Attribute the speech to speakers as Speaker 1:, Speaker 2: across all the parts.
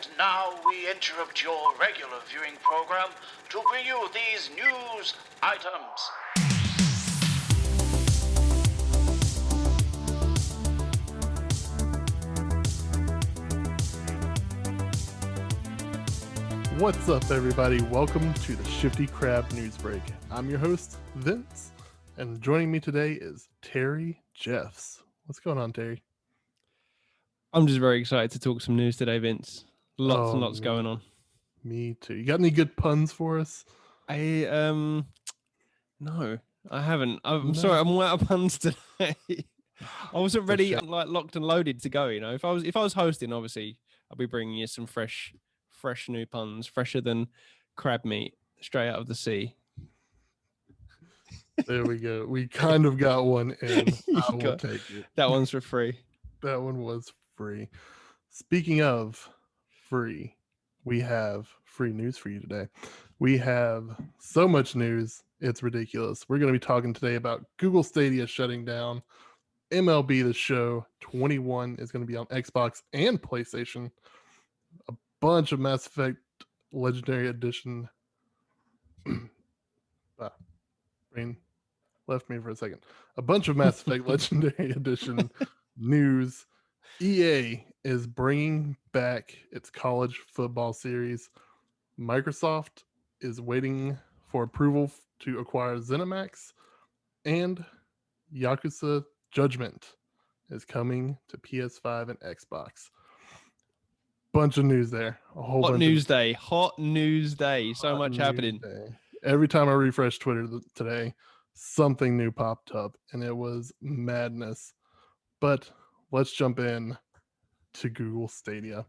Speaker 1: And now we interrupt your regular viewing program to bring you these news items.
Speaker 2: What's up, everybody? Welcome to the Shifty Crab News Break. I'm your host, Vince, and joining me today is Terry Jeffs. What's going on, Terry?
Speaker 3: I'm just very excited to talk some news today, Vince. Lots and lots going on.
Speaker 2: Me too. You got any good puns for us?
Speaker 3: No, I haven't. I'm sorry, I'm out of puns today. I wasn't ready, like locked and loaded to go. You know, if I was hosting, obviously, I'll be bringing you some fresh new puns, fresher than crab meat straight out of the sea.
Speaker 2: There we go. We kind of got one in. I will take it.
Speaker 3: That one's for free.
Speaker 2: That one was free. Speaking of free, we have free news for you today. We have so much news, it's ridiculous. We're going to be talking today about Google Stadia shutting down, MLB The Show 21 is going to be on Xbox and PlayStation, a bunch of Mass Effect Legendary Edition. Brain left me for a second. A bunch of Mass Effect Legendary Edition news. EA is bringing back its college football series. Microsoft is waiting for approval to acquire ZeniMax, and Yakuza Judgement is coming to PS5 and Xbox. Bunch of news there.
Speaker 3: Hot news day. So much happening.
Speaker 2: Every time I refresh Twitter today, something new popped up, and it was madness. But let's jump in to Google Stadia.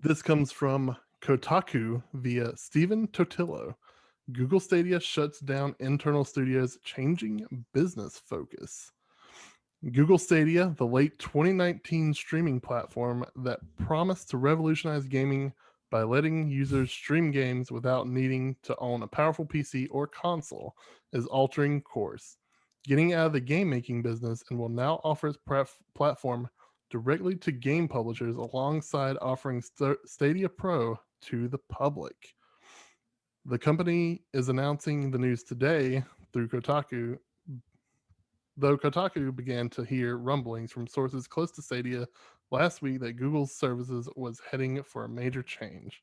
Speaker 2: This comes from Kotaku via Stephen Totillo. Google Stadia shuts down internal studios, changing business focus. Google Stadia, the late 2019 streaming platform that promised to revolutionize gaming by letting users stream games without needing to own a powerful PC or console, is altering course, getting out of the game-making business, and will now offer its platform directly to game publishers alongside offering Stadia Pro to the public. The company is announcing the news today through Kotaku, though Kotaku began to hear rumblings from sources close to Stadia last week that Google's services was heading for a major change.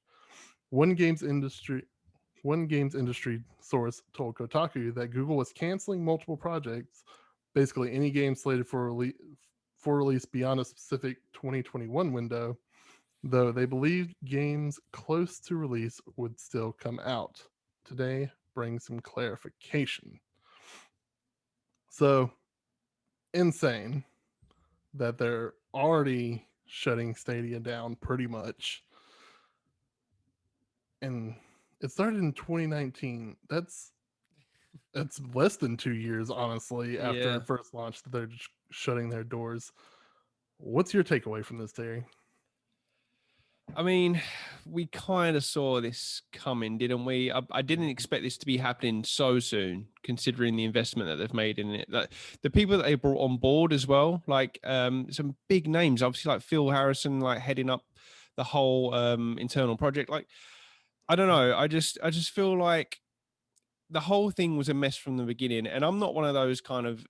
Speaker 2: One games industry source told Kotaku that Google was canceling multiple projects, basically any game slated for release beyond a specific 2021 window, though they believed games close to release would still come out. Today brings some clarification. So, insane that they're already shutting Stadia down pretty much. And it started in 2019. That's less than 2 years, honestly, after it first launched, that they're just shutting their doors. What's your takeaway from this, Terry?
Speaker 3: I mean, we kind of saw this coming, didn't we? I didn't expect this to be happening so soon, considering the investment that they've made in it. Like, the people that they brought on board as well, like some big names, obviously, like Phil Harrison, like heading up the whole internal project. Like, I don't know. I just feel like the whole thing was a mess from the beginning, and I'm not one of those kind of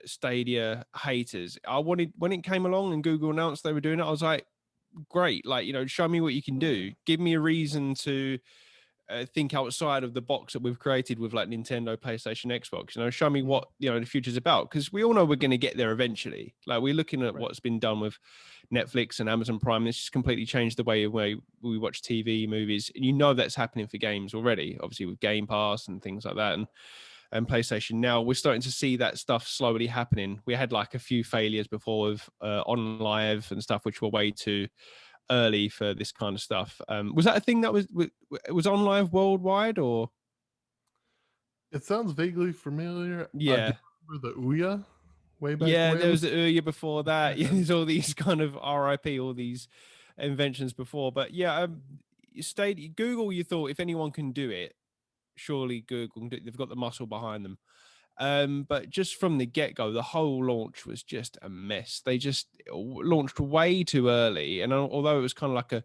Speaker 3: Stadia haters. I wanted, when it came along and Google announced they were doing it, I was like, great, like, you know, show me what you can do. Give me a reason to think outside of the box that we've created with like Nintendo, PlayStation, Xbox. You know, show me what, you know, the future's about, because we all know we're going to get there eventually. Like, we're looking at what's been done with Netflix and Amazon Prime. It's just completely changed the way we watch TV, movies, and you know that's happening for games already, obviously with Game Pass and things like that, and PlayStation Now. We're starting to see that stuff slowly happening. We had like a few failures before with On Live and stuff, which were way too early for this kind of stuff. Was that a thing that was On Live worldwide, or?
Speaker 2: It sounds vaguely familiar.
Speaker 3: Yeah.
Speaker 2: I remember the Ouya way back when.
Speaker 3: Yeah, there was the Ouya before that. Yeah, there's all these kind of RIP, all these inventions before. But yeah, Google, you thought if anyone can do it, surely Google can do it. They've got the muscle behind them. But just from the get-go, the whole launch was just a mess. They just launched way too early, and although it was kind of like a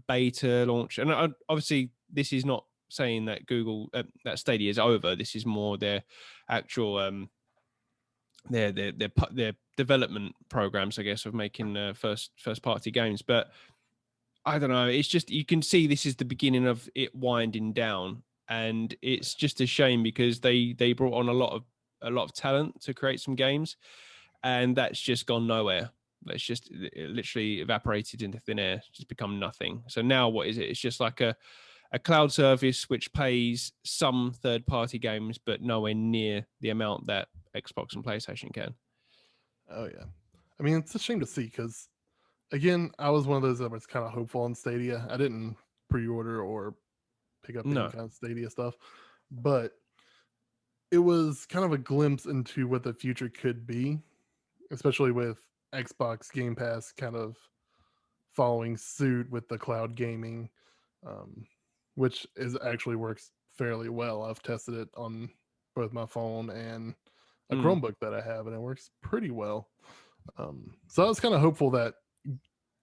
Speaker 3: beta launch, and obviously this is not saying that Google that Stadia is over. This is more their actual their development programs, I guess, of making first party games. But I don't know. It's just, you can see this is the beginning of it winding down, and it's just a shame because they brought on a lot of talent to create some games, and that's just gone nowhere. It's just literally evaporated into thin air, just become nothing. So now what is it? It's just like a cloud service which pays some third party games, but nowhere near the amount that Xbox and PlayStation can.
Speaker 2: Oh yeah, I mean it's a shame to see because again, I was one of those that was kind of hopeful on Stadia. I didn't pre-order or pick up any
Speaker 3: No.
Speaker 2: kind of Stadia stuff, but it was kind of a glimpse into what the future could be, especially with Xbox Game Pass kind of following suit with the cloud gaming, which is actually works fairly well. I've tested it on both my phone and a Chromebook that I have, and it works pretty well. So I was kind of hopeful that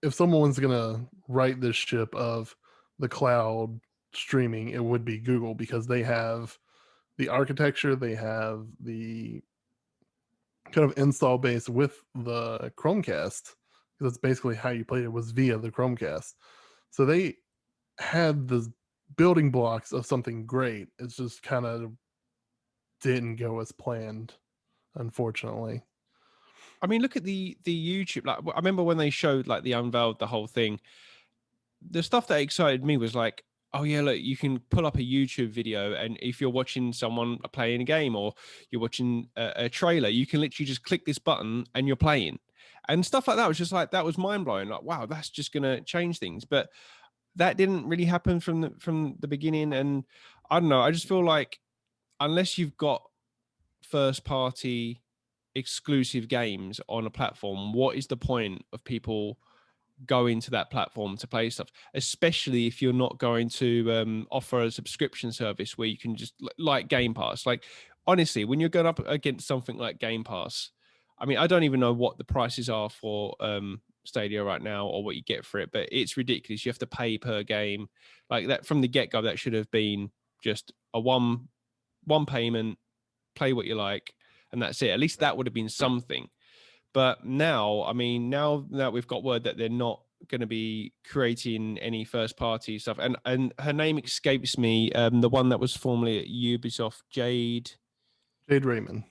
Speaker 2: if someone's gonna right this ship of the cloud streaming, it would be Google because they have the architecture, they have the kind of install base with the Chromecast, because that's basically how you played it, was via the Chromecast. So they had the building blocks of something great. It's just kind of didn't go as planned, unfortunately.
Speaker 3: I mean, look at the YouTube. Like, I remember when they showed, like, the unveiled the whole thing. The stuff that excited me was like, oh yeah, look, you can pull up a YouTube video, and if you're watching someone playing a game or you're watching a trailer, you can literally just click this button and you're playing, and stuff like that was just like, that was mind blowing. Like, wow, that's just gonna change things. But that didn't really happen from the beginning, and I don't know. I just feel like unless you've got first party exclusive games on a platform, what is the point of people going to that platform to play stuff, especially if you're not going to offer a subscription service where you can just, like Game Pass. Like, honestly, when you're going up against something like Game Pass, I mean, I don't even know what the prices are for Stadia right now or what you get for it, but it's ridiculous. You have to pay per game. Like, that from the get-go, that should have been just a one payment, play what you like, and that's it. At least that would have been something. But now, I mean, now that we've got word that they're not going to be creating any first party stuff, and her name escapes me, the one that was formerly at Ubisoft, Jade
Speaker 2: Raymond.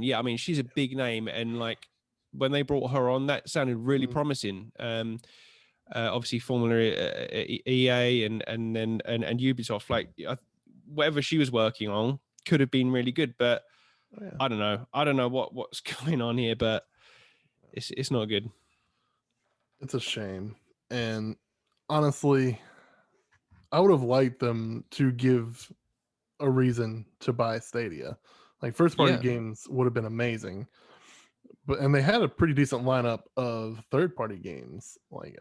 Speaker 3: Yeah, I mean, she's a big name, and like when they brought her on, that sounded really promising. Obviously formerly EA and Ubisoft, like whatever she was working on could have been really good, but I don't know what's going on here, but it's not good.
Speaker 2: It's a shame. And honestly, I would have liked them to give a reason to buy Stadia. Like, first party games would have been amazing. And they had a pretty decent lineup of third party games. Like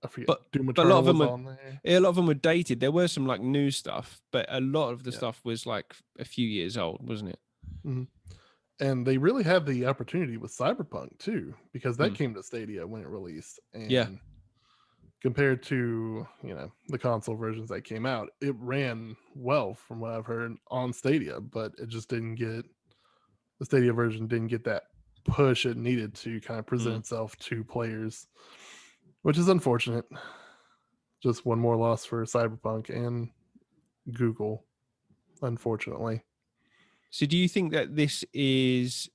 Speaker 2: I forget, Doom Eternal,
Speaker 3: a lot of them
Speaker 2: was
Speaker 3: were
Speaker 2: on there.
Speaker 3: a lot of them were dated. There were some like new stuff, but a lot of the stuff was like a few years old, wasn't it?
Speaker 2: Mm-hmm. And they really had the opportunity with Cyberpunk too, because that came to Stadia when it released. And compared to, the console versions that came out, it ran well from what I've heard on Stadia, but it just didn't get, the Stadia version didn't get that push it needed to kind of present itself to players, which is unfortunate. Just one more loss for Cyberpunk and Google, unfortunately.
Speaker 3: So do you think that this is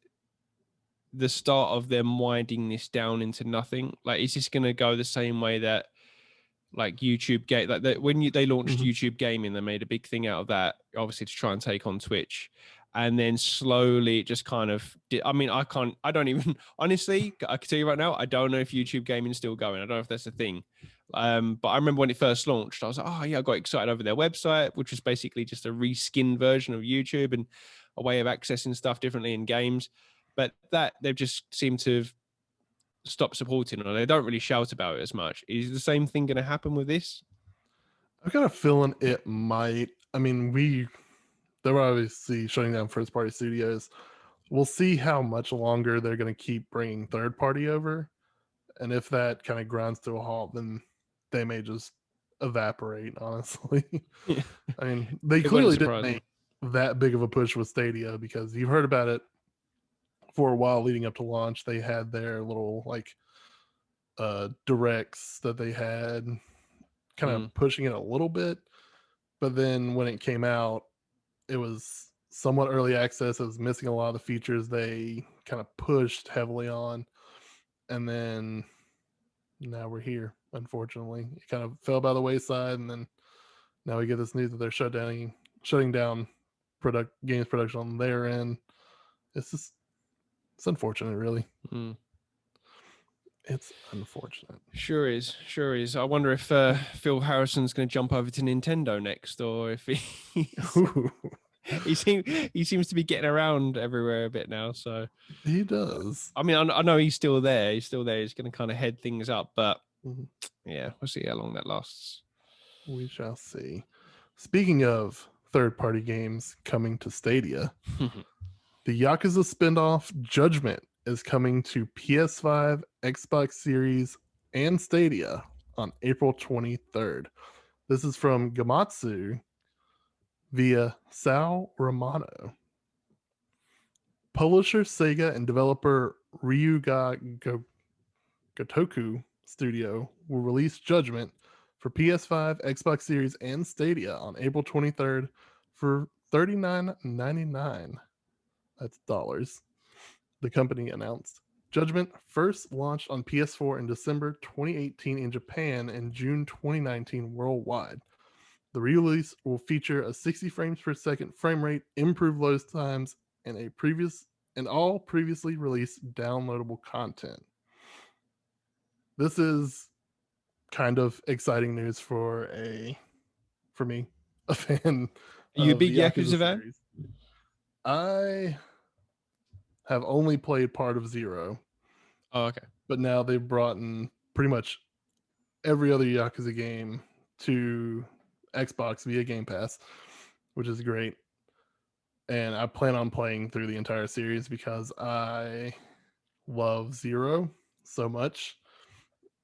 Speaker 3: the start of them winding this down into nothing? Like, is this going to go the same way that like YouTube game, like that when they launched YouTube gaming, they made a big thing out of that, obviously to try and take on Twitch, and then slowly it just kind of I mean, I don't even honestly, I can tell you right now, I don't know if YouTube gaming is still going. I don't know if that's a thing. But I remember when it first launched, I was like, oh yeah, I got excited over their website, which was basically just a reskinned version of YouTube and a way of accessing stuff differently in games. But that they've just seemed to have stopped supporting, or they don't really shout about it as much. Is the same thing going to happen with this?
Speaker 2: I've got a feeling it might. I mean, we they're obviously shutting down first party studios. We'll see how much longer they're going to keep bringing third party over, and if that kind of grinds to a halt, then they may just evaporate. Honestly,
Speaker 3: Yeah.
Speaker 2: I mean, they
Speaker 3: It wouldn't
Speaker 2: clearly didn't
Speaker 3: surprise me.
Speaker 2: make that big of a push with Stadia, because you've heard about it for a while leading up to launch. They had their little like directs that they had, kind of pushing it a little bit, but then when it came out, it was somewhat early access. It was missing a lot of the features they kind of pushed heavily on, and then now we're here. Unfortunately, it kind of fell by the wayside, and then now we get this news that they're shutting down games production on their end. It's unfortunate, really. It's unfortunate.
Speaker 3: Sure is. I wonder if Phil Harrison's going to jump over to Nintendo next, or if he seems to be getting around everywhere a bit now. So
Speaker 2: he does.
Speaker 3: I mean, I know he's still there. He's going to kind of head things up, but yeah, we'll see how long that lasts.
Speaker 2: We shall see. Speaking of third-party games coming to Stadia, the Yakuza spinoff Judgment is coming to PS5, Xbox Series, and Stadia on April 23rd. This is from Gamatsu via Sal Romano. Publisher Sega and developer Ryuga Gotoku Studio will release Judgment for PS5, Xbox Series, and Stadia on April 23rd for $39.99. That's dollars. The company announced. Judgment first launched on PS4 in December 2018 in Japan and June 2019 worldwide. The release will feature a 60 frames per second frame rate, improved load times, and all previously released downloadable content. This is kind of exciting news for me, a fan.
Speaker 3: Are you a
Speaker 2: of
Speaker 3: big
Speaker 2: the
Speaker 3: Yakuza fan?
Speaker 2: series. I have only played part of Zero.
Speaker 3: Oh, okay.
Speaker 2: But now they've brought in pretty much every other Yakuza game to Xbox via Game Pass, which is great. And I plan on playing through the entire series because I love Zero so much.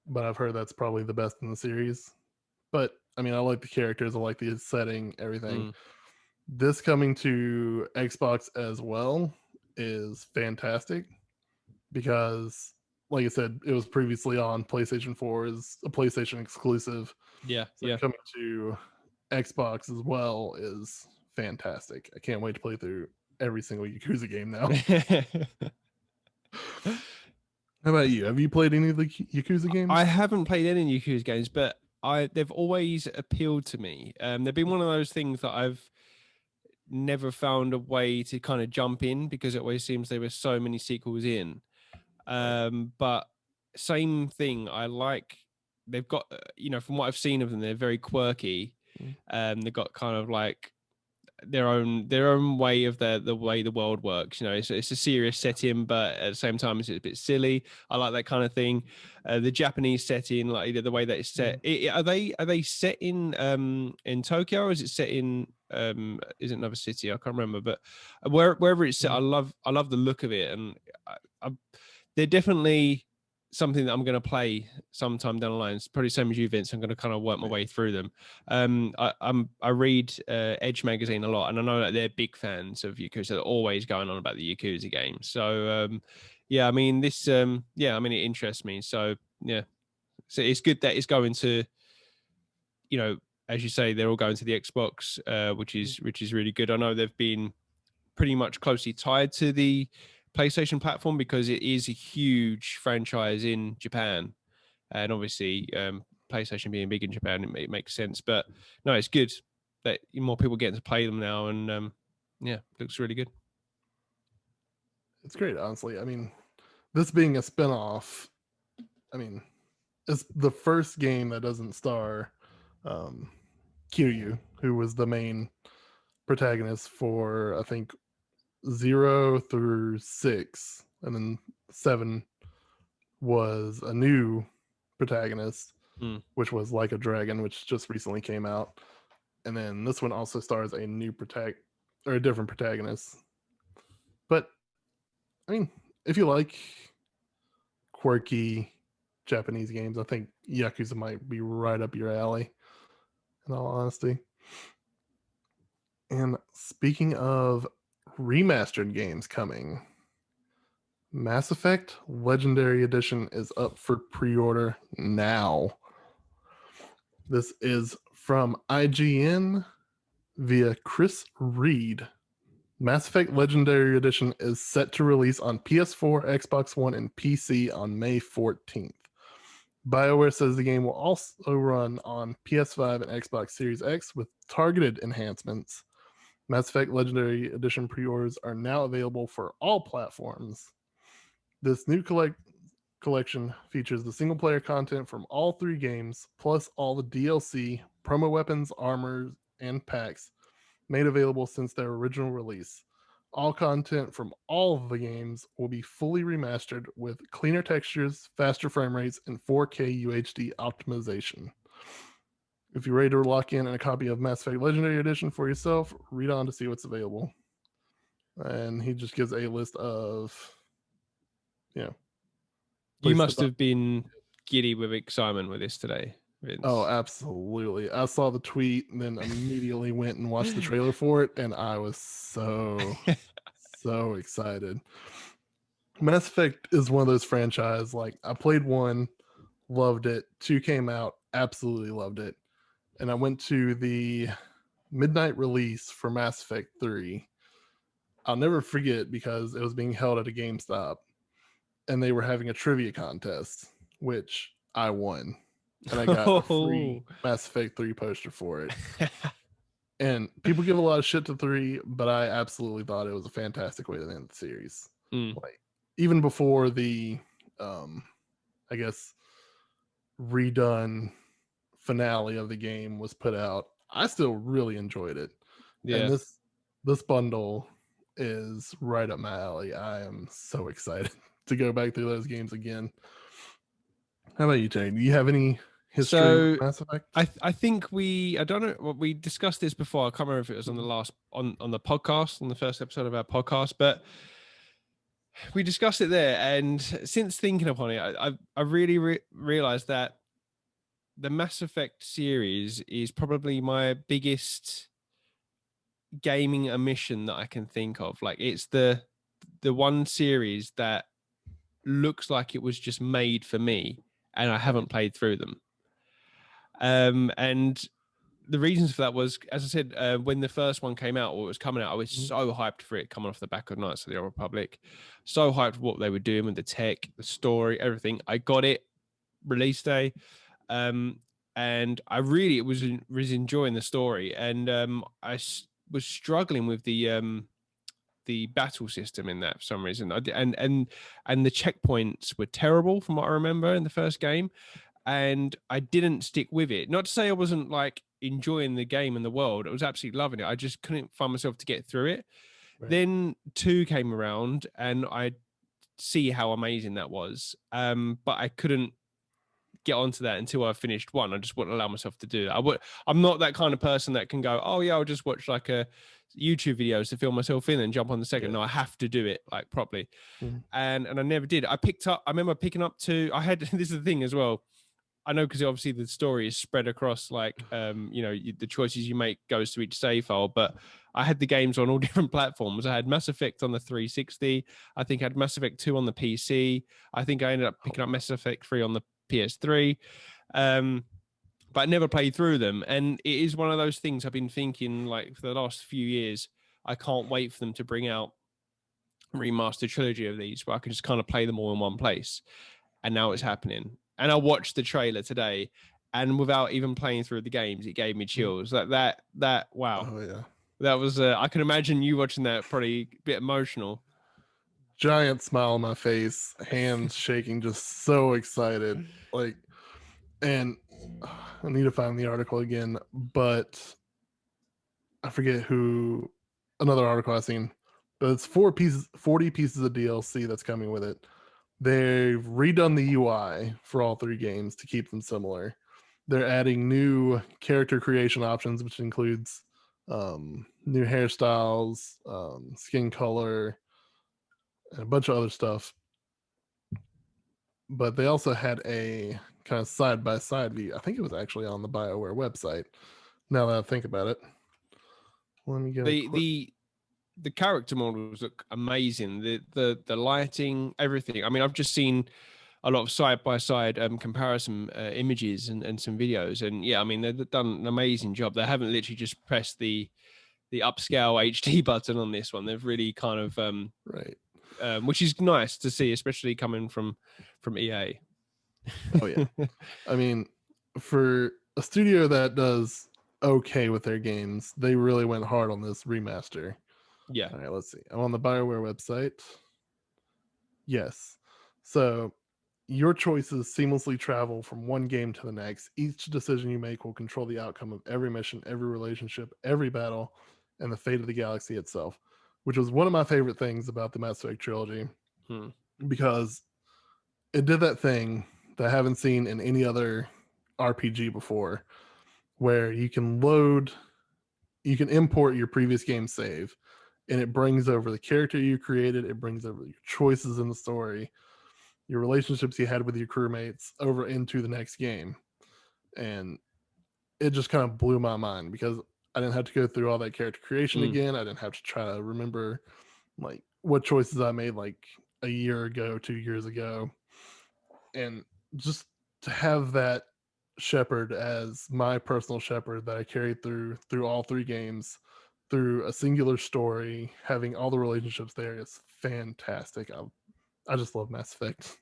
Speaker 2: But I've heard that's probably the best in the series. But I mean, I like the characters, I like the setting, everything. This coming to Xbox as well is fantastic because, like I said, it was previously on PlayStation 4 as a PlayStation exclusive.
Speaker 3: Yeah,
Speaker 2: So coming to Xbox as well is fantastic. I can't wait to play through every single Yakuza game now. How about you? Have you played any of the Yakuza games?
Speaker 3: I haven't played any Yakuza games, but they've always appealed to me. They've been one of those things that I've never found a way to kind of jump in because it always seems there were so many sequels in. But same thing. I like they've got from what I've seen of them, they're very quirky. They've got kind of like their own way of the way the world works. It's a serious setting, but at the same time it's a bit silly. I like that kind of thing. The Japanese setting, like the way that it's set. Are they set in Tokyo, or is it set in is it another city? I can't remember, but wherever it's set, I love the look of it, and they're definitely something that I'm going to play sometime down the line. It's probably the same as you, Vince. I'm going to kind of work my way through them. I read Edge magazine a lot, and I know that they're big fans of Yakuza. They're always going on about the Yakuza games. So I mean this it interests me. So yeah, so it's good that it's going to, as you say, they're all going to the Xbox, which is really good. I know they've been pretty much closely tied to the PlayStation platform because it is a huge franchise in Japan, and obviously PlayStation being big in Japan, it makes sense. But no, it's good that more people getting to play them now, and looks really good.
Speaker 2: It's great, honestly. I mean, this being a spinoff, I mean, it's the first game that doesn't star Kiryu, who was the main protagonist for, I think, 0 through 6, and then 7 was a new protagonist, which was Like a Dragon, which just recently came out. And then this one also stars a new or a different protagonist. But I mean, if you like quirky Japanese games, I think Yakuza might be right up your alley, in all honesty. And speaking of remastered games coming, Mass Effect Legendary Edition is up for pre-order now. This is from IGN via Chris Reed. Mass Effect Legendary Edition is set to release on PS4, Xbox One, and PC on May 14th. BioWare says the game will also run on PS5 and Xbox Series X with targeted enhancements. Mass Effect Legendary Edition pre-orders are now available for all platforms. This new collection features the single-player content from all 3 games, plus all the DLC, promo weapons, armors, and packs made available since their original release. All content from all of the games will be fully remastered with cleaner textures, faster frame rates, and 4K UHD optimization. If you're ready to lock in a copy of Mass Effect Legendary Edition for yourself, read on to see what's available. And he just gives a list of,
Speaker 3: You must have been giddy with excitement with this today, Vince.
Speaker 2: Oh, absolutely. I saw the tweet and then immediately went and watched the trailer for it, and I was so excited. Mass Effect is one of those franchises, like, I played 1, loved it. 2 came out, absolutely loved it. And I went to the midnight release for Mass Effect 3. I'll never forget because it was being held at a GameStop, and they were having a trivia contest, which I won. And I got a free Mass Effect 3 poster for it. And people give a lot of shit to 3, but I absolutely thought it was a fantastic way to end the series. Like, even before the, I guess, redone finale of the game was put out, I still really enjoyed it. Yeah. And this bundle is right up my alley. I am so excited to go back through those games again. How about you, Jay? Do you have any history with Mass Effect?
Speaker 3: I think I don't know, we discussed this before. I can't remember if it was on the last on the podcast, on the first episode of our podcast, but we discussed it there. And since thinking upon it, I really realized that the Mass Effect series is probably my biggest gaming omission that I can think of. Like, it's the one series that looks like it was just made for me, and I haven't played through them. And the reasons for that was, as I said, when the first one came out, or it was coming out, I was so hyped for it, coming off the back of Knights of the Old Republic. So hyped for what they were doing with the tech, the story, everything. I got it release day. And I really was enjoying the story. And I was struggling with the battle system in that for some reason. And the checkpoints were terrible from what I remember in the first game. And I didn't stick with it. Not to say I wasn't like enjoying the game and the world. I was absolutely loving it. I just couldn't find myself to get through it. Right. Then 2 came around and I see how amazing that was. But I couldn't get onto that until I finished 1. I just wouldn't allow myself to do that. I'm not that kind of person that can go, oh yeah, I'll just watch like a YouTube videos to fill myself in and jump on the second. Yeah. No, I have to do it like properly. And I never did. I remember picking up 2. I had, this is the thing as well. I know, because obviously the story is spread across, like, the choices you make goes to each save file, but I had the games on all different platforms. I had Mass Effect on the 360. I think I had Mass Effect 2 on the PC. I think I ended up picking up Mass Effect 3 on the PS3. But I never played through them. And it is one of those things I've been thinking, like, for the last few years, I can't wait for them to bring out a remastered trilogy of these where I can just kind of play them all in one place. And now it's happening. And I watched the trailer today, and without even playing through the games, it gave me chills. That wow.
Speaker 2: Oh yeah.
Speaker 3: That was I can imagine you watching that, probably a bit emotional.
Speaker 2: Giant smile on my face, hands shaking, just so excited. Like, and I need to find the article again, but I forget who. Another article I've seen, but it's 40 pieces of DLC that's coming with it. They've redone the UI for all 3 games to keep them similar. They're adding new character creation options, which includes new hairstyles, skin color, and a bunch of other stuff. But they also had a kind of side by side view. I think it was actually on the BioWare website. Now that I think about it, let me get
Speaker 3: the character models look amazing. The lighting, everything. I mean, I've just seen a lot of side by side comparison images and some videos, and yeah, I mean they've done an amazing job. They haven't literally just pressed the upscale HD button on this one. They've really kind of
Speaker 2: right.
Speaker 3: Which is nice to see, especially coming from EA.
Speaker 2: Oh yeah. I mean, for a studio that does okay with their games, they really went hard on this remaster.
Speaker 3: Yeah.
Speaker 2: All right, let's see. I'm on the BioWare website. Yes. So your choices seamlessly travel from one game to the next. Each decision you make will control the outcome of every mission, every relationship, every battle, and the fate of the galaxy itself, which was one of my favorite things about the Mass Effect trilogy, because it did that thing that I haven't seen in any other RPG before, where you can import your previous game save, and it brings over the character you created, it brings over your choices in the story, your relationships you had with your crewmates over into the next game. And it just kind of blew my mind because I didn't have to go through all that character creation again. I didn't have to try to remember like what choices I made like a year ago, 2 years ago. And just to have that Shepherd as my personal Shepherd that I carried through all 3 games, through a singular story, having all the relationships there is fantastic. I just love Mass Effect.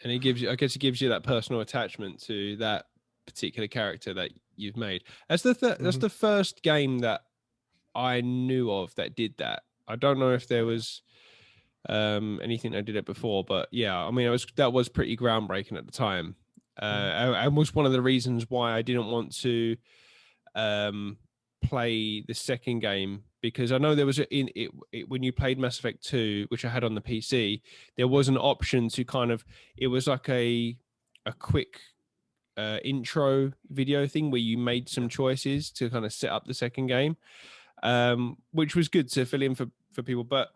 Speaker 3: And it gives you, I guess, it gives you that personal attachment to that particular character that you've made. That's that's the first game that I knew of that did that. I don't know if there was anything that did it before, but yeah, I mean, that was pretty groundbreaking at the time, and was one of the reasons why I didn't want to play the second game, because I know there was when you played Mass Effect 2, which I had on the PC, there was an option to kind of, it was like a quick intro video thing where you made some choices to kind of set up the second game, which was good to fill in for people. But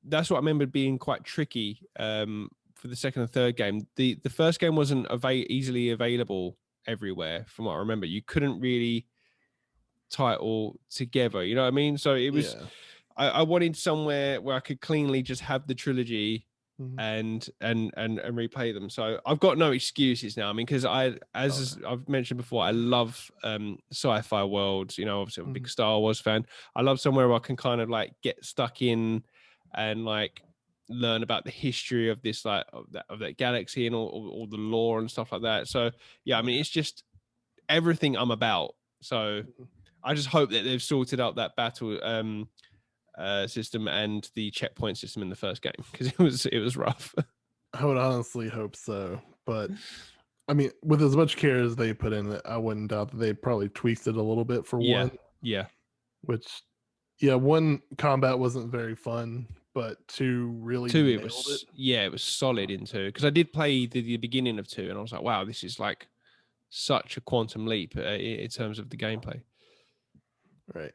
Speaker 3: that's what I remember being quite tricky for the second and third game. The first game wasn't easily available everywhere, from what I remember. You couldn't really title together, you know what I mean? So it was, I wanted somewhere where I could cleanly just have the trilogy and replay them. So I've got no excuses now. I mean, because I've mentioned before, I love sci-fi worlds. You know, obviously I'm a big Star Wars fan. I love somewhere where I can kind of like get stuck in and like learn about the history of this, like of that galaxy and all the lore and stuff like that. So yeah, I mean, it's just everything I'm about. So I just hope that they've sorted out that battle system and the checkpoint system in the first game, because it was rough.
Speaker 2: I would honestly hope so, but I mean, with as much care as they put in it, I wouldn't doubt that they probably tweaked it a little bit for one.
Speaker 3: Yeah.
Speaker 2: Which, yeah, 1, combat wasn't very fun, but 2 really
Speaker 3: 2,
Speaker 2: nailed
Speaker 3: it was it was solid in 2, because I did play the beginning of 2, and I was like, wow, this is like such a quantum leap in terms of the gameplay.
Speaker 2: Right.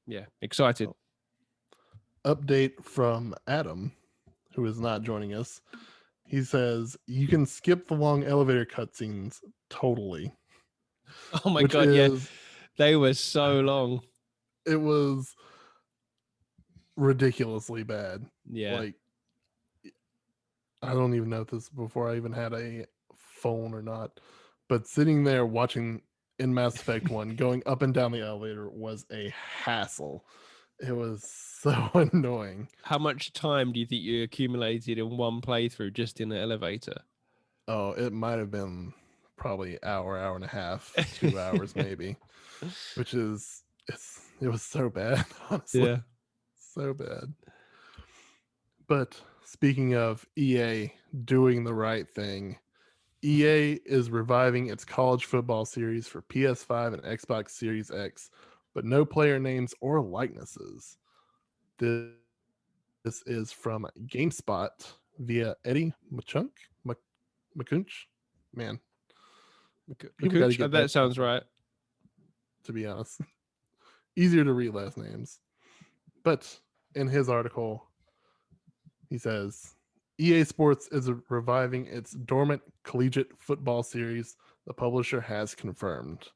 Speaker 3: Yeah, excited.
Speaker 2: Update from Adam, who is not joining us. He says you can skip the long elevator cutscenes totally.
Speaker 3: Oh my god, yeah, they were so long.
Speaker 2: It was ridiculously bad.
Speaker 3: Yeah,
Speaker 2: like I don't even know if this before I even had a phone or not, but sitting there watching in Mass Effect 1 going up and down the elevator was a hassle. It was so annoying.
Speaker 3: How much time do you think you accumulated in one playthrough just in the elevator?
Speaker 2: Oh, it might have been probably hour and a half, 2 hours maybe, which is it was so bad, honestly.
Speaker 3: Yeah,
Speaker 2: so bad. But speaking of EA doing the right thing, EA is reviving its college football series for PS5 and Xbox Series X, but no player names or likenesses. This is from GameSpot via Eddie Machunk. McCunch? Man.
Speaker 3: McCunch? That sounds right.
Speaker 2: To be honest. easier to read last names. But in his article, he says EA Sports is reviving its dormant collegiate football series, the publisher has confirmed.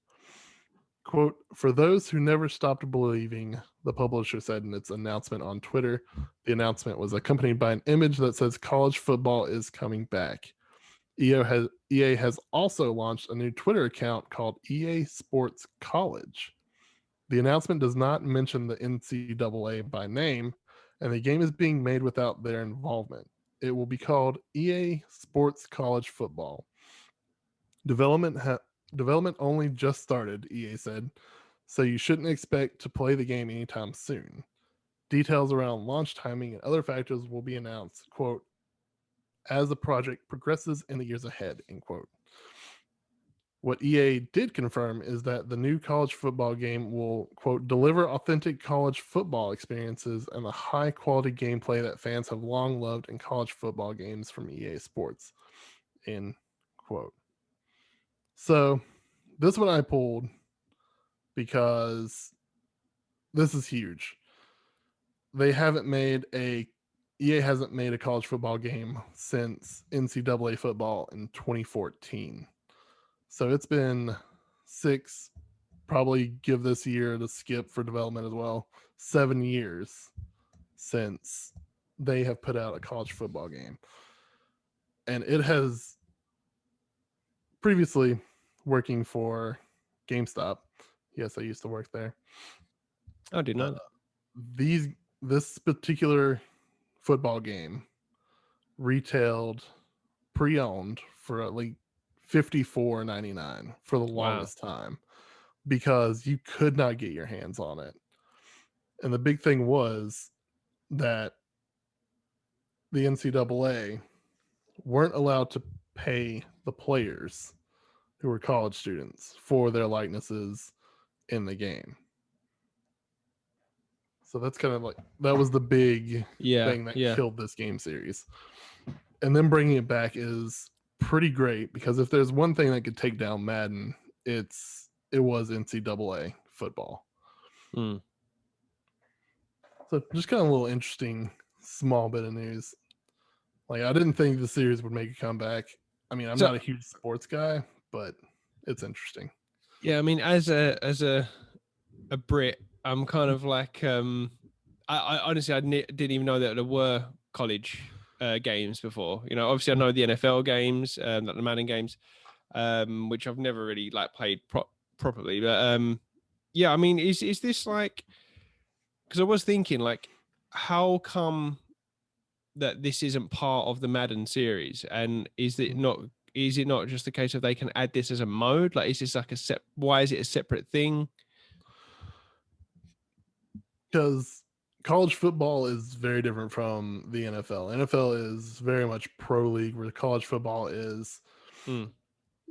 Speaker 2: Quote, for those who never stopped believing, the publisher said in its announcement on Twitter. The announcement was accompanied by an image that says college football is coming back. EA has also launched a new Twitter account called EA Sports College. The announcement does not mention the NCAA by name, and the game is being made without their involvement. It will be called EA Sports College Football. Development only just started, EA said, so you shouldn't expect to play the game anytime soon. Details around launch timing and other factors will be announced, quote, as the project progresses in the years ahead, end quote. What EA did confirm is that the new college football game will, quote, deliver authentic college football experiences and the high quality gameplay that fans have long loved in college football games from EA Sports, end quote. So this one I pulled because this is huge. EA hasn't made a college football game since NCAA football in 2014. So it's been 6, probably give this year to skip for development as well, 7 years since they have put out a college football game. And it has previously working for GameStop. Yes, I used to work there.
Speaker 3: I didn't know that.
Speaker 2: This particular football game retailed pre-owned for like $54.99 for the longest time because you could not get your hands on it. And the big thing was that the NCAA weren't allowed to pay the players who were college students for their likenesses in the game. So that's kind of like, that was the big thing that killed this game series. And then bringing it back is pretty great because if there's one thing that could take down Madden, it was NCAA football.
Speaker 3: So
Speaker 2: just kind of a little interesting small bit of news. Like, I didn't think the series would make a comeback. I mean, I'm not a huge sports guy, but it's interesting.
Speaker 3: Yeah, I mean, as a Brit, I'm kind of like, I honestly didn't even know that there were college games before. You know, obviously I know the NFL games, like the Madden games, which I've never really like played properly. But yeah, I mean, is this like? Because I was thinking, like, how come that this isn't part of the Madden series, and is it not just a case of they can add this as a mode? Like, is this like why is it a separate thing?
Speaker 2: Because college football is very different from the NFL. NFL is very much pro league, where college football is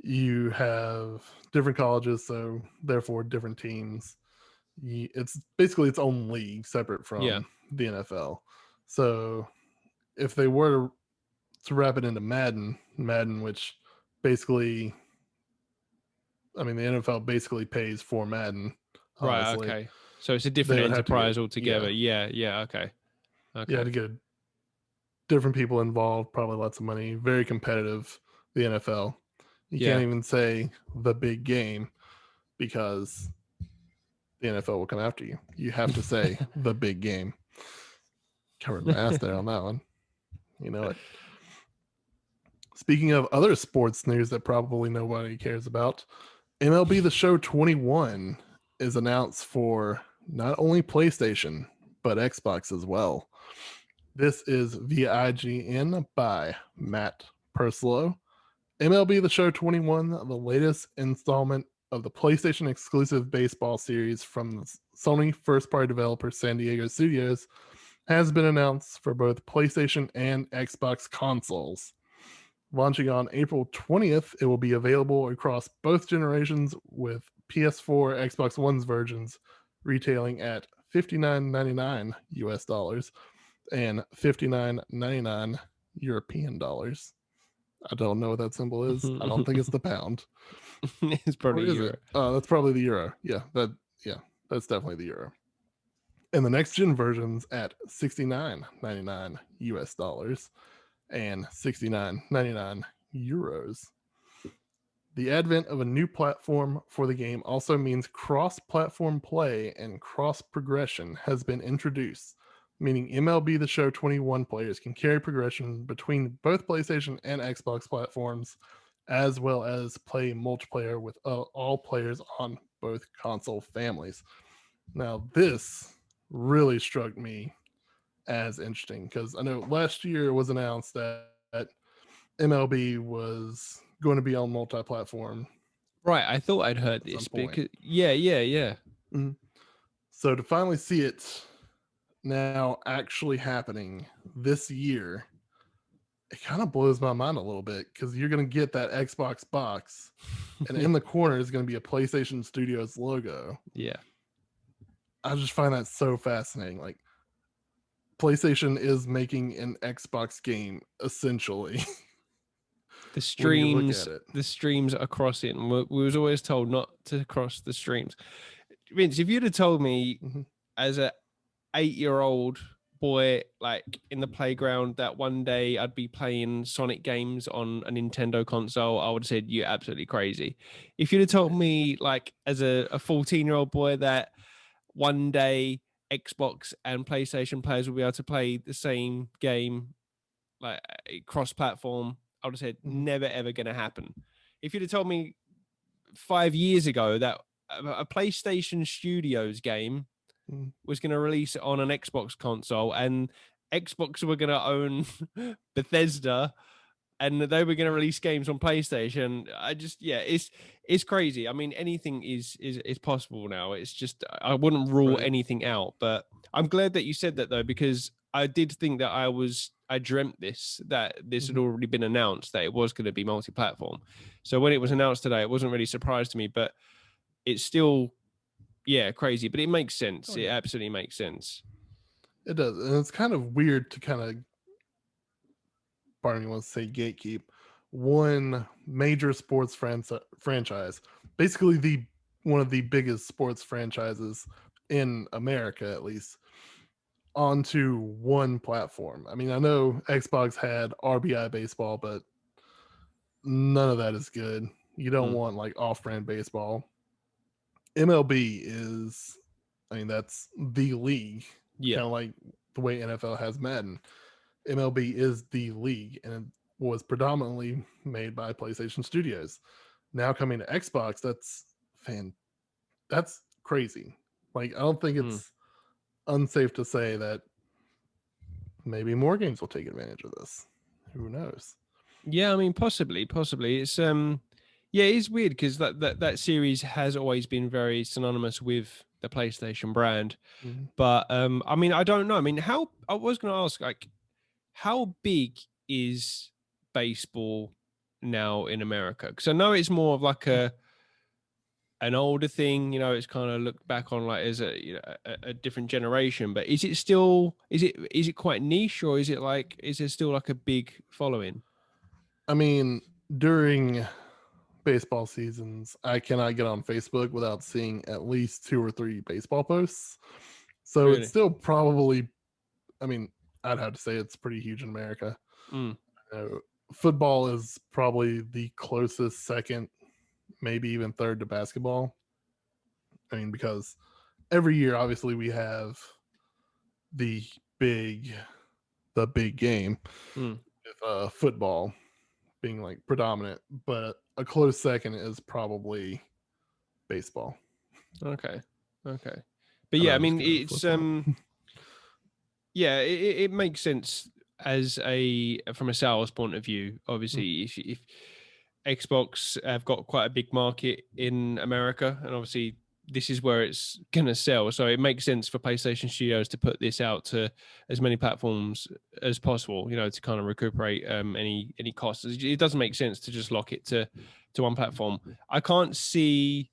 Speaker 2: you have different colleges, so therefore different teams. It's basically its own league separate from the NFL. So if they were to wrap it into Madden, which basically, I mean, the NFL basically pays for Madden. Honestly.
Speaker 3: Right. Okay. So it's a different enterprise altogether. Yeah. Okay.
Speaker 2: Yeah, to get different people involved, probably lots of money, very competitive. The NFL, you can't even say the big game because the NFL will come after you. You have to say the big game. Covered my ass there on that one. You know it. Speaking of other sports news that probably nobody cares about, MLB The Show 21 is announced for not only PlayStation, but Xbox as well. This is via IGN by Matt Perslow. MLB The Show 21, the latest installment of the PlayStation exclusive baseball series from the Sony first-party developer San Diego Studios, has been announced for both PlayStation and Xbox consoles. Launching on April 20th, it will be available across both generations, with PS4, Xbox One's versions retailing at $59.99 US dollars and $59.99 European dollars. I don't know what that symbol is. I don't think it's the pound.
Speaker 3: It's probably euro.
Speaker 2: Oh, that's probably the euro. Yeah, That's definitely the euro. And the next gen versions at $69.99 US dollars and $69.99 euros. The advent of a new platform for the game also means cross-platform play and cross-progression has been introduced, meaning MLB The Show 21 players can carry progression between both PlayStation and Xbox platforms, as well as play multiplayer with all players on both console families. Now, this really struck me as interesting because I know last year it was announced that MLB was going to be on multi-platform.
Speaker 3: Right, I thought I'd heard
Speaker 2: At some
Speaker 3: this
Speaker 2: point.
Speaker 3: because yeah.
Speaker 2: So to finally see it now actually happening this year, it kind of blows my mind a little bit because you're going to get that Xbox box, and in the corner is going to be a PlayStation Studios logo.
Speaker 3: Yeah.
Speaker 2: I just find that so fascinating. Like, PlayStation is making an Xbox game essentially.
Speaker 3: The
Speaker 2: when you look
Speaker 3: streams,
Speaker 2: at it.
Speaker 3: the streams across it, and we was always told not to cross the streams. Vince, if you'd have told me
Speaker 2: Mhm.
Speaker 3: as a 8-year-old boy, like in the playground, that one day I'd be playing Sonic games on a Nintendo console, I would have said you're absolutely crazy. If you'd have told me, like as a 14-year-old boy, that one day Xbox and PlayStation players will be able to play the same game, like cross-platform, I would have said
Speaker 2: Mhm.
Speaker 3: never ever going to happen. If you'd have told me 5 years ago that a PlayStation Studios game
Speaker 2: Mhm.
Speaker 3: was going to release it on an Xbox console, and Xbox were going to own Bethesda, and they were going to release games on PlayStation, it's crazy. I mean, anything is possible now. It's just I wouldn't rule
Speaker 2: Right.
Speaker 3: anything out, but I'm glad that you said that though, because I did think that I dreamt that this had
Speaker 2: Mhm.
Speaker 3: already been announced, that it was going to be multi-platform. So when it was announced today, it wasn't really a surprise to me, but it's still crazy, but it makes sense.
Speaker 2: Oh,
Speaker 3: It
Speaker 2: yeah.
Speaker 3: absolutely makes sense.
Speaker 2: It does. And it's kind of weird to kind of, pardon me, wants to say gatekeep one major sports franchise, basically the one of the biggest sports franchises in America, at least, onto one platform. I mean, I know Xbox had RBI baseball, but none of that is good. You don't
Speaker 3: Mm.
Speaker 2: want like off-brand baseball. MLB is, I mean, that's the league,
Speaker 3: Yeah.
Speaker 2: kind of like the way NFL has Madden. MLB is the league, and it was predominantly made by PlayStation Studios. Now coming to Xbox, that's crazy. Like, I don't think
Speaker 3: Mm.
Speaker 2: it's unsafe to say that maybe more games will take advantage of this. Who knows?
Speaker 3: Yeah, I mean, possibly. It's it's weird because that series has always been very synonymous with the PlayStation brand.
Speaker 2: Mhm.
Speaker 3: But I mean, I don't know. I mean, how I was going to ask, like, how big is baseball now in America? Because I know it's more of like an older thing, it's kind of looked back on like as a different generation, but is it still is it quite niche, or is there still like a big following?
Speaker 2: I mean, during baseball seasons, I cannot get on Facebook without seeing at least 2 or 3 baseball posts. So it's
Speaker 3: Really?
Speaker 2: still probably, I mean, I'd have to say it's pretty huge in America.
Speaker 3: Mm.
Speaker 2: Uh, Football is probably the closest second, maybe even third to basketball. I mean, because every year, obviously, we have the big, the big game
Speaker 3: Mm.
Speaker 2: with football being like predominant, but a close second is probably baseball.
Speaker 3: Okay. But
Speaker 2: I
Speaker 3: yeah,
Speaker 2: know
Speaker 3: I
Speaker 2: I'm just
Speaker 3: mean,
Speaker 2: going with
Speaker 3: it's
Speaker 2: football.
Speaker 3: it makes sense as a from a sales point of view. Obviously, if Xbox have got quite a big market in America, and obviously this is where it's gonna sell, so it makes sense for PlayStation Studios to put this out to as many platforms as possible, to kind of recuperate any costs. It doesn't make sense to just lock it to one platform. I can't see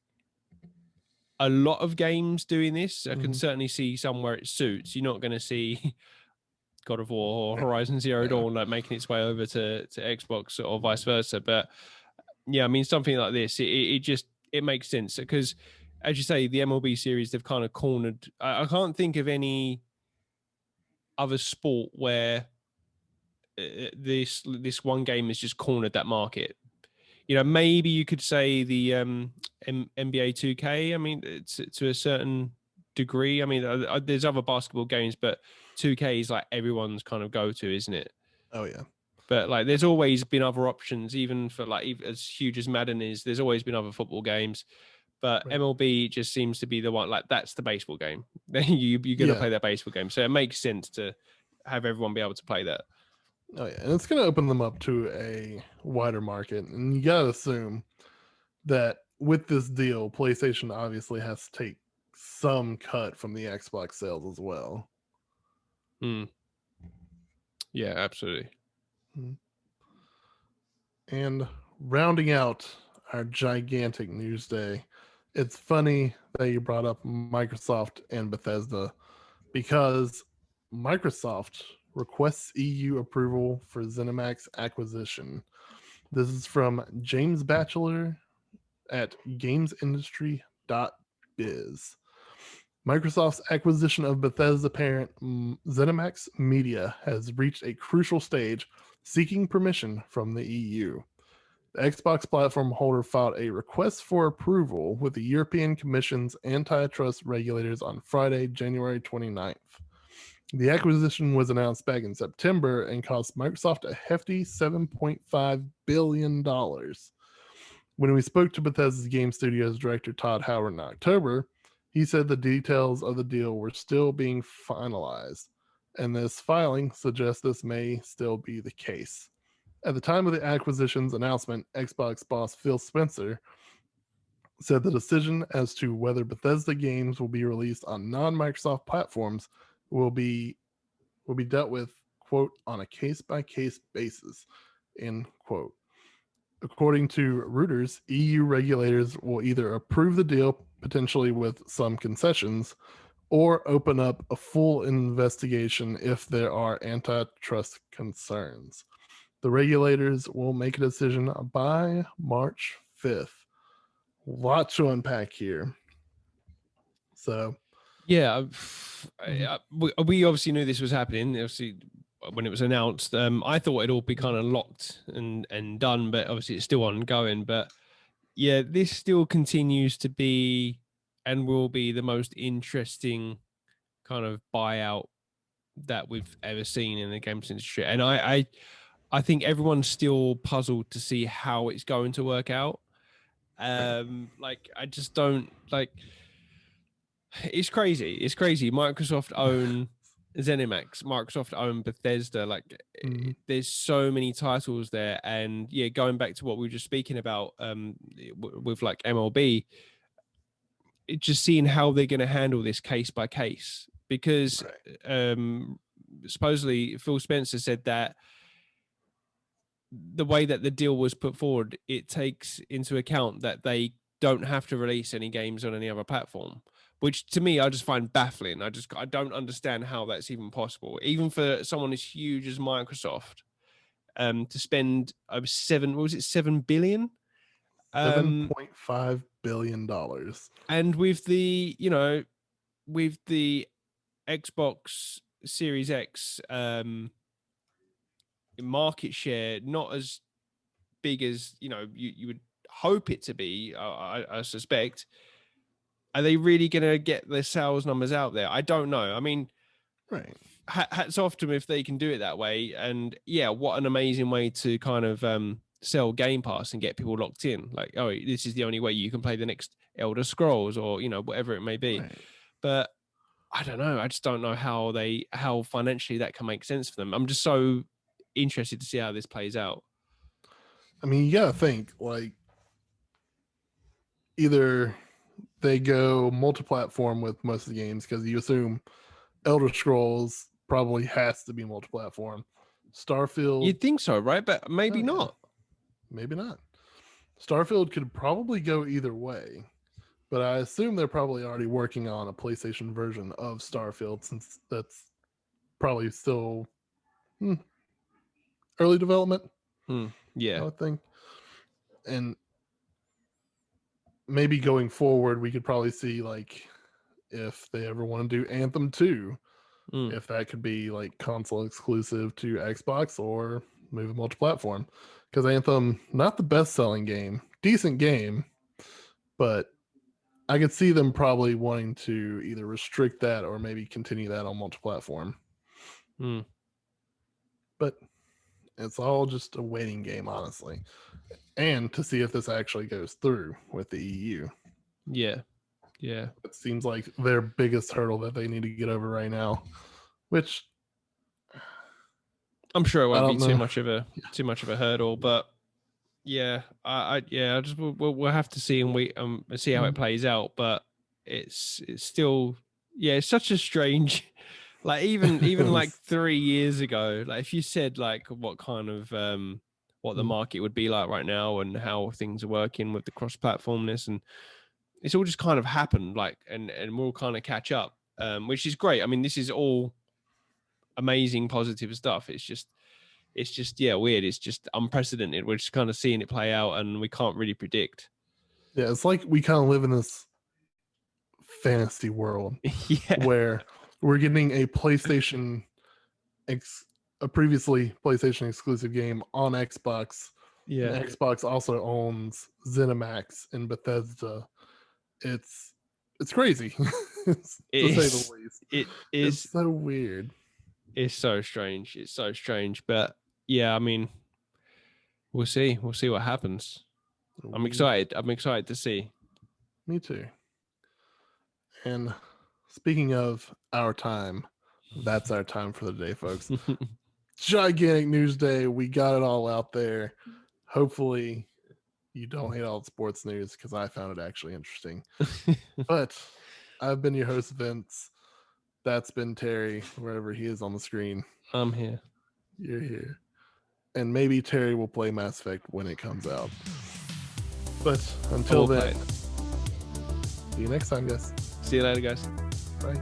Speaker 3: a lot of games doing this. I can
Speaker 2: Mhm.
Speaker 3: certainly see some where it suits. You're not going to see God of War or Horizon Zero
Speaker 2: Yeah.
Speaker 3: Dawn like making its way over to Xbox or vice versa. But yeah, I mean, something like this, it just it makes sense because as you say, the MLB series, they've kind of cornered. I can't think of any other sport where this one game has just cornered that market. You know, maybe you could say the NBA 2K. I mean, it's to a certain degree. I mean, there's other basketball games, but 2K is like everyone's kind of go-to, isn't it?
Speaker 2: Oh yeah.
Speaker 3: But like, there's always been other options, even for like as huge as Madden is. There's always been other football games, but
Speaker 2: Right.
Speaker 3: MLB just seems to be the one. Like, that's the baseball game. You're gonna play that baseball game, so it makes sense to have everyone be able to play that.
Speaker 2: Oh yeah, and it's going to open them up to a wider market, and you got to assume that with this deal, PlayStation obviously has to take some cut from the Xbox sales as well.
Speaker 3: Yeah, absolutely.
Speaker 2: And rounding out our gigantic news day, it's funny that you brought up Microsoft and Bethesda, because Microsoft requests EU approval for ZeniMax acquisition. This is from James Batchelor at gamesindustry.biz. Microsoft's acquisition of Bethesda parent ZeniMax Media has reached a crucial stage, seeking permission from the EU. The Xbox platform holder filed a request for approval with the European Commission's antitrust regulators on Friday, January 29th. The acquisition was announced back in September and cost Microsoft a hefty $7.5 billion. When we spoke to Bethesda's Game Studios director Todd Howard in October, he said the details of the deal were still being finalized, and this filing suggests this may still be the case. At the time of the acquisition's announcement, Xbox boss Phil Spencer said the decision as to whether Bethesda games will be released on non-Microsoft platforms will be dealt with, quote, on a case-by-case basis, end quote. According to Reuters, EU regulators will either approve the deal, potentially with some concessions, or open up a full investigation if there are antitrust concerns. The regulators will make a decision by March 5th. Lots to unpack here. So,
Speaker 3: yeah, we obviously knew this was happening. Obviously, when it was announced, I thought it'd all be kind of locked and done, but obviously it's still ongoing. But yeah, this still continues to be and will be the most interesting kind of buyout that we've ever seen in the games industry. And I think everyone's still puzzled to see how it's going to work out. Like, I just don't like. It's crazy. It's crazy. Microsoft own ZeniMax. Microsoft own Bethesda. Like, there's so many titles there. And yeah, going back to what we were just speaking about, with like MLB, just seeing how they're going to handle this case by case, because supposedly Phil Spencer said that the way that the deal was put forward, it takes into account that they don't have to release any games on any other platform, which to me, I just find baffling. I don't understand how that's even possible, even for someone as huge as Microsoft, to spend $7 billion?
Speaker 2: $7.5 billion.
Speaker 3: And with the, with the Xbox Series X market share not as big as you would hope it to be, I suspect, are they really going to get their sales numbers out there? I don't know. I mean,
Speaker 2: right,
Speaker 3: hats off to them if they can do it that way. And yeah, what an amazing way to kind of sell Game Pass and get people locked in. Like, oh, this is the only way you can play the next Elder Scrolls, or whatever it may be.
Speaker 2: right.
Speaker 3: But I don't know. I just don't know how financially that can make sense for them. I'm just so interested to see how this plays out.
Speaker 2: I mean, you gotta think, like, either they go multi-platform with most of the games, because you assume Elder Scrolls probably has to be multi-platform. Starfield,
Speaker 3: You'd think so, right? But maybe not.
Speaker 2: Maybe not. Starfield could probably go either way, but I assume they're probably already working on a PlayStation version of Starfield, since that's probably still early development.
Speaker 3: Yeah,
Speaker 2: I would think. And maybe going forward, we could probably see like if they ever want to do Anthem 2, if that could be like console exclusive to Xbox or move it multi-platform. Because Anthem, not the best-selling game, decent game, but I could see them probably wanting to either restrict that or maybe continue that on multi-platform. But it's all just a waiting game, honestly. And to see if this actually goes through with the EU.
Speaker 3: Yeah.
Speaker 2: It seems like their biggest hurdle that they need to get over right now, which
Speaker 3: I'm sure it won't be
Speaker 2: know.
Speaker 3: too much of a hurdle, but yeah, I just we'll have to see and wait see how it plays out. But it's still, yeah, it's such a strange, like even like 3 years ago, like if you said like what kind of what the market would be like right now and how things are working with the cross-platformness, and it's all just kind of happened, like and we'll kind of catch up, which is great. I mean, this is all amazing positive stuff. It's just yeah, weird. It's just unprecedented. We're just kind of seeing it play out and we can't really predict.
Speaker 2: Yeah, it's like we kind of live in this fantasy world where we're getting a PlayStation a previously PlayStation exclusive game on Xbox.
Speaker 3: Yeah.
Speaker 2: And Xbox also owns ZeniMax and Bethesda. It's crazy, to say the least. It's so weird.
Speaker 3: It's so strange. It's so strange. But yeah, I mean, we'll see. We'll see what happens. I'm excited. I'm excited to see.
Speaker 2: Me too. And speaking of our time, that's our time for the day, folks. Gigantic news day. We got it all out there. Hopefully you don't hate all the sports news, because I found it actually interesting. But I've been your host, Vince. That's been Terry, wherever he is on the screen.
Speaker 3: I'm here.
Speaker 2: You're here. And maybe Terry will play Mass Effect when it comes out. But until then, see you next time, guys.
Speaker 3: See you later, guys.
Speaker 2: Bye.